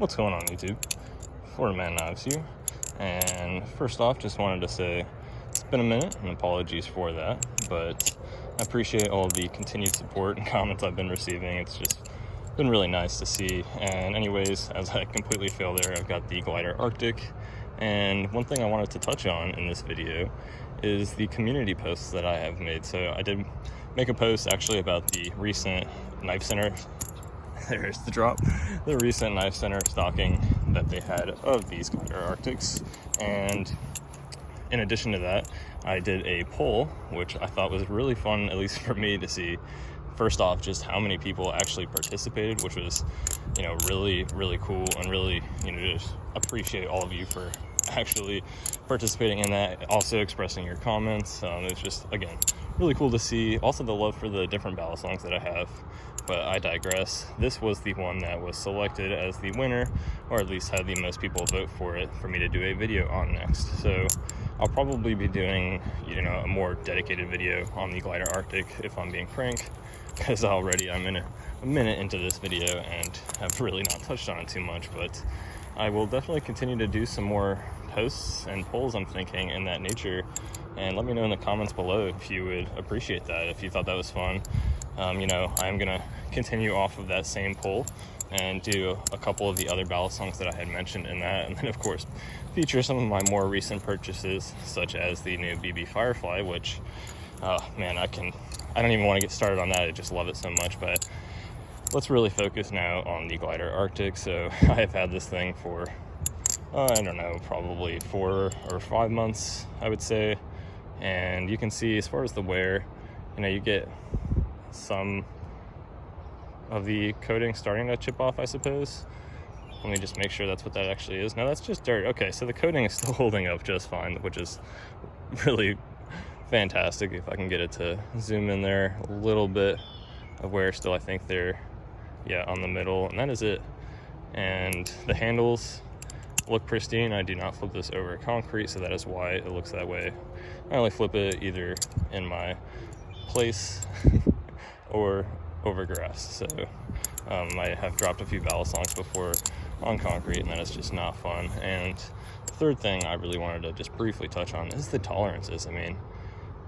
What's going on, YouTube? Florida Man Knives here, and first off, just wanted to say it's been a minute, and apologies for that, but I appreciate all the continued support and comments I've been receiving. It's just been really nice to see. And anyways, as I completely failed there, I've got the Glidr Arctic, and one thing I wanted to touch on in this video is the community posts that I have made. So I did make a post actually about the recent knife center there's the drop, the recent knife center stocking that they had of these Glidr Arctics. And in addition to that, I did a poll, which I thought was really fun, at least for me, to see first off just how many people actually participated, which was, really, really cool, and really, just appreciate all of you for actually participating in that, also expressing your comments. It's just, again, really cool to see. Also the love for the different Balisongs that I have, but I digress. This was the one that was selected as the winner, or at least had the most people vote for it, for me to do a video on next. So I'll probably be doing, a more dedicated video on the Glidr Arctic, if I'm being frank, because already I'm in a minute into this video and have really not touched on it too much. But I will definitely continue to do some more posts and polls, I'm thinking, in that nature. And let me know in the comments below if you would appreciate that, if you thought that was fun. I'm gonna continue off of that same poll and do a couple of the other Balisongs that I had mentioned in that, and then of course feature some of my more recent purchases, such as the new BB Firefly, which I don't even want to get started on that. I just love it so much. But let's really focus now on the Glidr Arctic. So I have had this thing for I don't know, probably 4 or 5 months, I would say. And you can see, as far as the wear, you get some of the coating starting to chip off, I suppose. Let me just make sure that's what that actually is. No, that's just dirt. Okay, so the coating is still holding up just fine, which is really fantastic. If I can get it to zoom in there, a little bit of wear still, I think they're, on the middle, and that is it. And the handles look pristine. I do not flip this over concrete, so that is why it looks that way. I only flip it either in my place or over grass. So I have dropped a few Balisongs before on concrete, and that is just not fun. And the third thing I really wanted to just briefly touch on is the tolerances. I mean,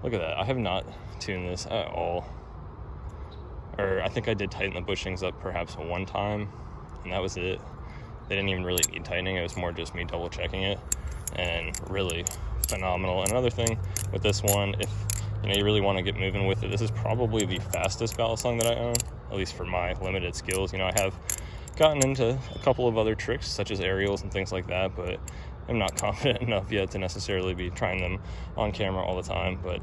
look at that. I have not tuned this at all. Or I think I did tighten the bushings up perhaps one time, and that was it. They didn't even really need tightening. It was more just me double checking it, and really phenomenal. And another thing with this one, if you really want to get moving with it, this is probably the fastest Balisong that I own, at least for my limited skills. I have gotten into a couple of other tricks, such as aerials and things like that, but I'm not confident enough yet to necessarily be trying them on camera all the time. But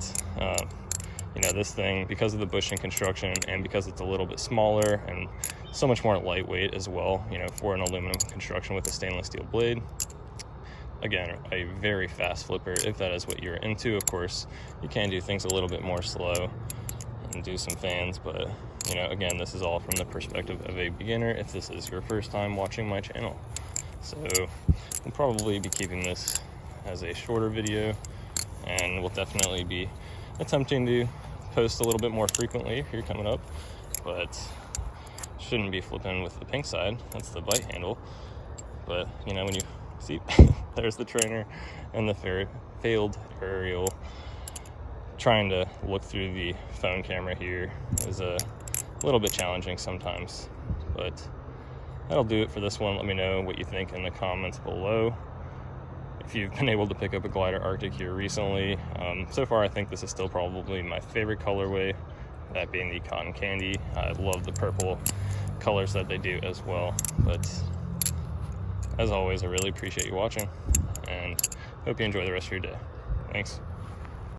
this thing, because of the bushing construction and because it's a little bit smaller and so much more lightweight as well, for an aluminum construction with a stainless steel blade, again, a very fast flipper if that is what you're into. Of course, you can do things a little bit more slow and do some fans, but again, this is all from the perspective of a beginner if this is your first time watching my channel. So we'll probably be keeping this as a shorter video, and we'll definitely be attempting to post a little bit more frequently here coming up, but shouldn't be flipping with the pink side. That's the bite handle. But when you see there's the trainer and the failed aerial, trying to look through the phone camera here is a little bit challenging sometimes. But that'll do it for this one. Let me know what you think in the comments below. If you've been able to pick up a Glidr Arctic here recently, so far I think this is still probably my favorite colorway, that being the cotton candy. I love the purple colors that they do as well. But as always, I really appreciate you watching, and hope you enjoy the rest of your day. Thanks.